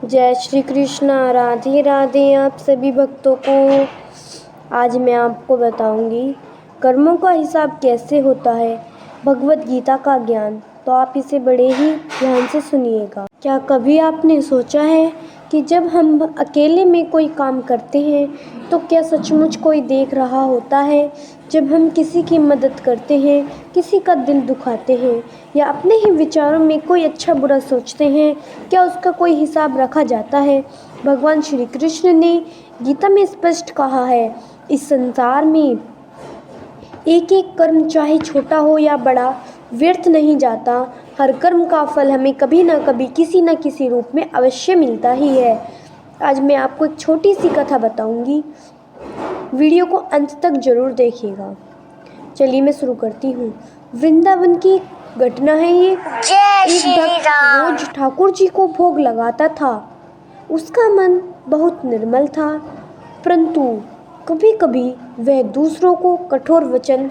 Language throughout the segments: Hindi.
जय श्री कृष्णा। राधे राधे आप सभी भक्तों को। आज मैं आपको बताऊंगी कर्मों का हिसाब कैसे होता है, भगवत गीता का ज्ञान। तो आप इसे बड़े ही ध्यान से सुनिएगा। क्या कभी आपने सोचा है कि जब हम अकेले में कोई काम करते हैं तो क्या सचमुच कोई देख रहा होता है? जब हम किसी की मदद करते हैं, किसी का दिल दुखाते हैं या अपने ही विचारों में कोई अच्छा बुरा सोचते हैं, क्या उसका कोई हिसाब रखा जाता है? भगवान श्री कृष्ण ने गीता में स्पष्ट कहा है, इस संसार में एक एक कर्म चाहे छोटा हो या बड़ा व्यर्थ नहीं जाता। हर कर्म का फल हमें कभी ना कभी किसी न किसी रूप में अवश्य मिलता ही है। आज मैं आपको एक छोटी सी कथा बताऊंगी, वीडियो को अंत तक जरूर देखिएगा। चलिए मैं शुरू करती हूँ। वृंदावन की घटना है ये। एक भक्त रोज ठाकुर जी को भोग लगाता था। उसका मन बहुत निर्मल था, परंतु कभी कभी वह दूसरों को कठोर वचन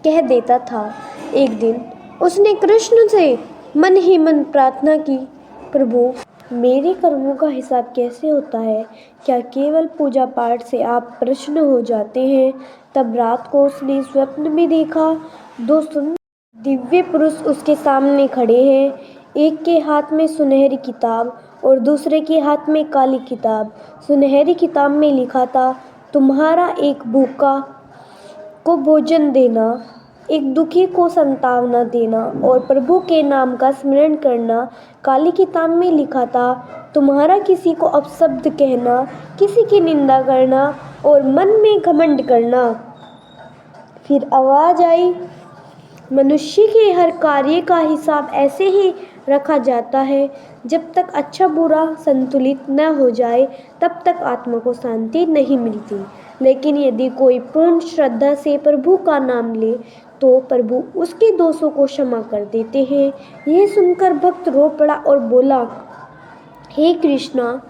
कह देता था। एक दिन उसने कृष्ण से मन ही मन प्रार्थना की, प्रभु मेरे कर्मों का हिसाब कैसे होता है? क्या केवल पूजा पाठ से आप प्रसन्न हो जाते हैं? तब रात को उसने स्वप्न में देखा, दो सुंदर दिव्य पुरुष उसके सामने खड़े हैं। एक के हाथ में सुनहरी किताब और दूसरे के हाथ में काली किताब। सुनहरी किताब में लिखा था, तुम्हारा एक भूखा को भोजन देना, एक दुखी को सांत्वना देना और प्रभु के नाम का स्मरण करना। काली किताब में लिखा था, तुम्हारा किसी को अपशब्द कहना, किसी की निंदा करना और मन में घमंड करना। फिर आवाज आई, मनुष्य के हर कार्य का हिसाब ऐसे ही रखा जाता है, जब तक अच्छा बुरा संतुलित न हो जाए तब तक आत्मा को शांति नहीं मिलती। लेकिन यदि कोई पूर्ण श्रद्धा से प्रभु का नाम ले तो प्रभु उसके दोषों को क्षमा कर देते हैं। यह सुनकर भक्त रो पड़ा और बोला, हे कृष्णा,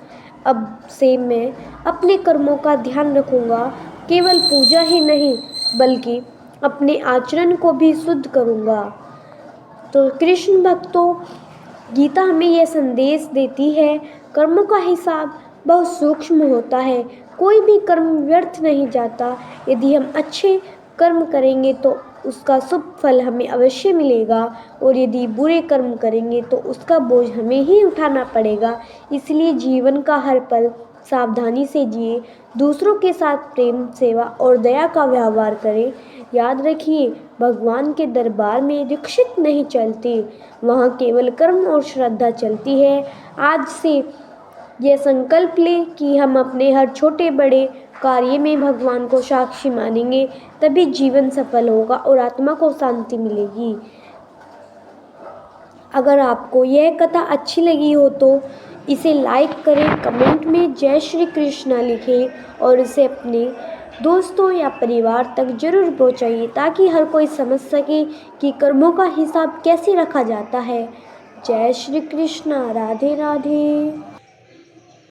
अब से मैं अपने कर्मों का ध्यान रखूंगा। केवल पूजा ही नहीं बल्कि अपने आचरण को भी शुद्ध करूंगा। तो कृष्ण भक्तों, गीता हमें यह संदेश देती है, कर्मों का हिसाब बहुत सूक्ष्म होता है। कोई भी कर्म व्यर्थ नहीं जाता। यदि हम अच्छे कर्म करेंगे तो उसका शुभ फल हमें अवश्य मिलेगा, और यदि बुरे कर्म करेंगे तो उसका बोझ हमें ही उठाना पड़ेगा। इसलिए जीवन का हर पल सावधानी से जिए, दूसरों के साथ प्रेम, सेवा और दया का व्यवहार करें। याद रखिए, भगवान के दरबार में दीक्षित नहीं चलती, वहाँ केवल कर्म और श्रद्धा चलती है। आज से यह संकल्प लें कि हम अपने हर छोटे बड़े कार्य में भगवान को साक्षी मानेंगे, तभी जीवन सफल होगा और आत्मा को शांति मिलेगी। अगर आपको यह कथा अच्छी लगी हो तो इसे लाइक करें, कमेंट में जय श्री कृष्णा लिखें और इसे अपने दोस्तों या परिवार तक जरूर पहुंचाइए, ताकि हर कोई समझ सके कि कर्मों का हिसाब कैसे रखा जाता है। जय श्री कृष्णा। राधे राधे।